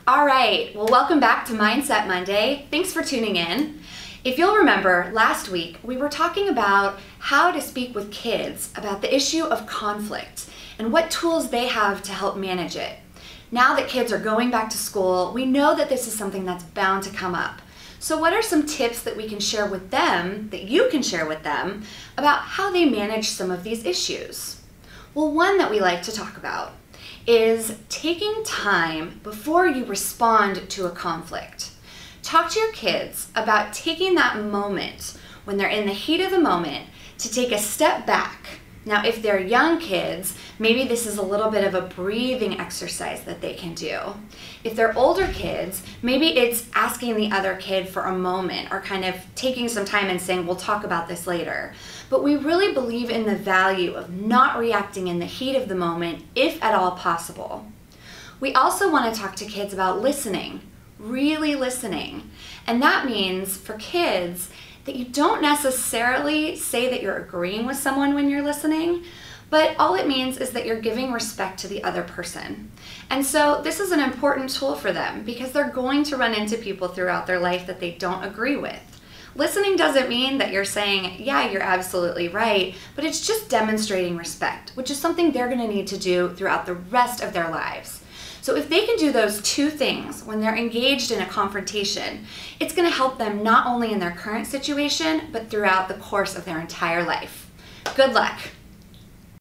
All right, well, welcome back to Mindset Monday. Thanks for tuning in. If you'll remember, last week we were talking about how to speak with kids about the issue of conflict and what tools they have to help manage it. Now that kids are going back to school, we know that this is something that's bound to come up. So what are some tips that we can share with them, that you can share with them, about how they manage some of these issues? Well, one that we like to talk about is taking time before you respond to a conflict. Talk to your kids about taking that moment when they're in the heat of the moment to take a step back. Now, if they're young kids, maybe this is a little bit of a breathing exercise that they can do. If they're older kids, maybe it's asking the other kid for a moment or kind of taking some time and saying, we'll talk about this later. But we really believe in the value of not reacting in the heat of the moment, if at all possible. We also want to talk to kids about listening, really listening. And that means for kids, that you don't necessarily say that you're agreeing with someone when you're listening, but all it means is that you're giving respect to the other person. And so this is an important tool for them because they're going to run into people throughout their life that they don't agree with. Listening doesn't mean that you're saying, yeah, you're absolutely right, but it's just demonstrating respect, which is something they're going to need to do throughout the rest of their lives. So if they can do those two things when they're engaged in a confrontation, it's going to help them not only in their current situation, but throughout the course of their entire life. Good luck.